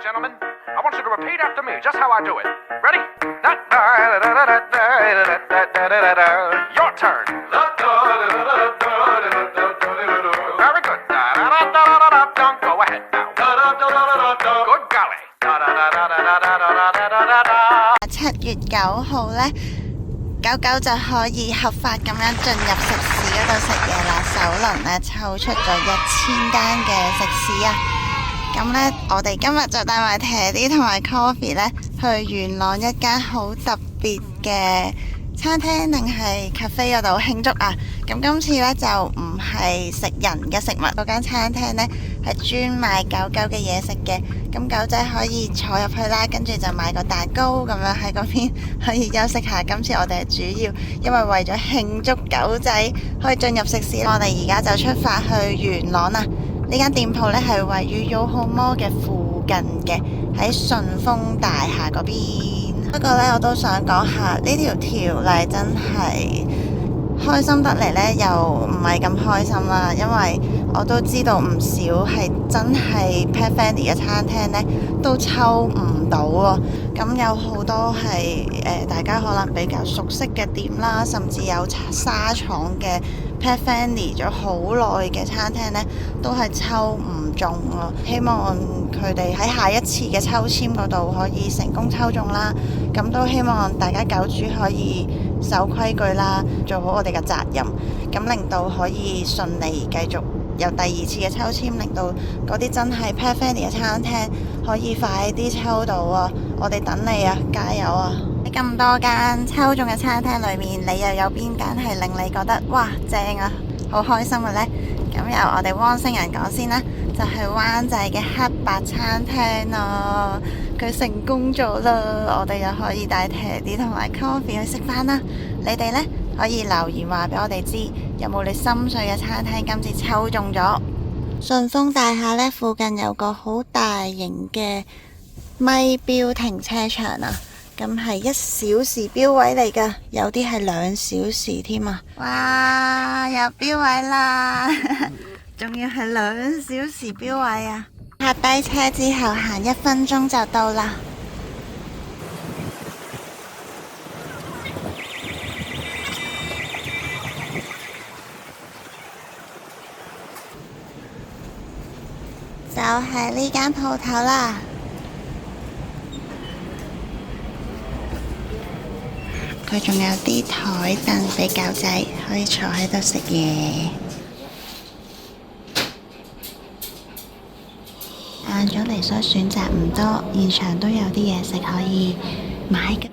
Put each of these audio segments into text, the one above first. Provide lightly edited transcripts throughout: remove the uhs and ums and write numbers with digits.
gentlemen, I want you to repeat after me, just how I do it. Ready? Your turn. Very good. Go ahead now. Good golly. 7月9號呢，狗狗就可以合法咁樣進入食肆嗰度食嘢啦。首輪呢，湊出咗1000間嘅食肆啊！咁呢，我哋今日就帶埋 Teddy 同埋 Coffee 呢去元朗一間好特別嘅餐廳定係 cafe 嗰度慶祝啊！咁今次呢，就唔係食人嘅食物，嗰間餐廳呢係專賣狗狗嘅嘢食嘅。咁狗仔可以坐入去啦，跟住就買個蛋糕咁樣喺嗰邊可以休息下。今次我哋係主要因為為咗慶祝狗仔可以進入食肆，我哋而家就出發去元朗啦。呢間店鋪呢係位於 YOHO Mall 嘅附近嘅，喺順豐大廈嗰邊。不過呢，我都想講下呢條條例真係開心得嚟呢，又唔係咁開心啦，因為我都知道唔少係真係 pet friendly 嘅餐廳呢都抽唔到喎。咁有好多係大家可能比較熟悉嘅店啦，甚至有沙廠嘅 pet friendly 咗好耐嘅餐廳呢，都係抽唔中咯。希望佢哋喺下一次嘅抽籤嗰度可以成功抽中啦。咁都希望大家狗主可以守規矩啦，做好我哋嘅責任，咁令到可以順利繼續有第二次嘅抽籤，令到嗰啲真係 pet friendly 嘅餐廳可以快啲抽到啊！我哋等你啊，加油啊！喺咁多間抽中嘅餐廳裏面，你又有邊間係令你覺得哇正啊，好開心嘅呢？咁由我哋汪星人講先啦，就係灣仔嘅黑白餐廳啊，佢成功咗啦！我哋又可以帶 Teddy 同埋 Coffee 去食飯啦。你哋呢，可以留言話俾我哋知，有冇你心水嘅餐廳今次抽中咗？順豐大廈呢，附近有個好大型嘅咪標停車場啊！咁係1小時標位嚟噶，有啲係2小時添啊！哇，有標位啦，仲要係2小時標位啊！泊低車之後行1分鐘就到啦。就係呢間鋪頭啦。佢仲有啲台凳俾狗仔可以坐喺度食嘢。晏咗嚟，所以選擇唔多，現場都有啲嘢食可以買嘅。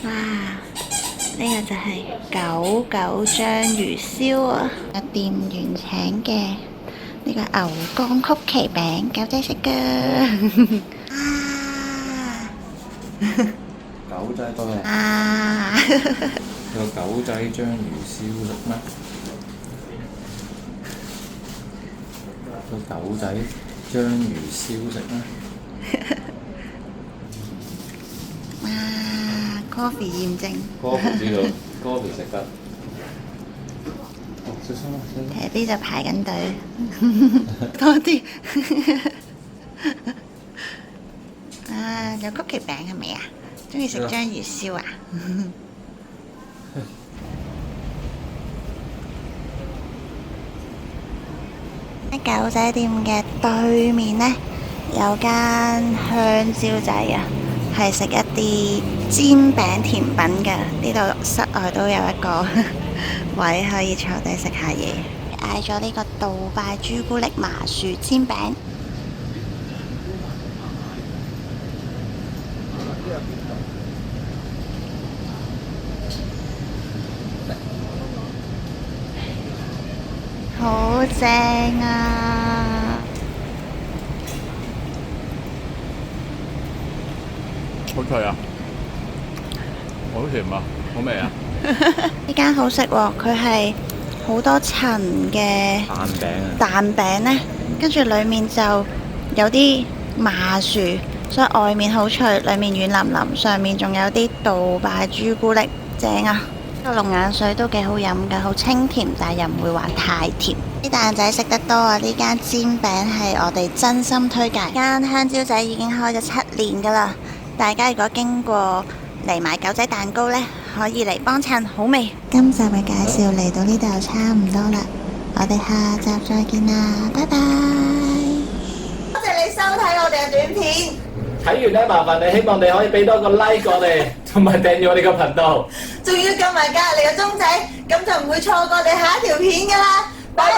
哇！呢個就係狗狗章魚燒啊！有店員請嘅。呢個牛肝曲奇餅，狗仔食噶。狗仔都係。有狗仔章魚燒食咩？個狗仔章魚燒食咩？哇 ！Coffee 驗證。Coffee 知道 ，Coffee 食得。小心啊！小心。Teddy 就排緊隊，多啲。啊，有曲奇餅係咪啊？中意食章魚燒啊？喺狗仔店嘅對面呢，有間香蕉仔啊，係食一啲煎餅甜品㗎。呢度室外都有一個位可以坐低食下嘢。嗌咗呢個杜拜朱古力麻薯煎餅。好正啊！好脆啊！好甜啊！好味啊！呢間好食喎，佢係好多層嘅蛋餅呢，跟住裡面就有啲麻薯，所以外面好脆，裡面軟腍腍，上面仲有啲杜拜朱古力，正啊！個龍眼水都幾好飲㗎，好清甜，但係又唔會話太甜。啲蛋仔食得多啊！呢間煎餅係我哋真心推介。間香蕉仔已經開咗7年㗎啦，大家如果經過嚟買狗仔蛋糕呢，可以嚟幫襯，好味。今集嘅介紹嚟到呢度就差唔多啦，我哋下集再見啦，拜拜。多謝你收睇我哋嘅短片。睇完咧，麻煩你，希望你可以俾多個 like 我哋，同埋訂閱我哋個頻道。仲要撳埋隔離嘅鐘仔，咁就唔會錯過我哋下一條片㗎啦。拜拜。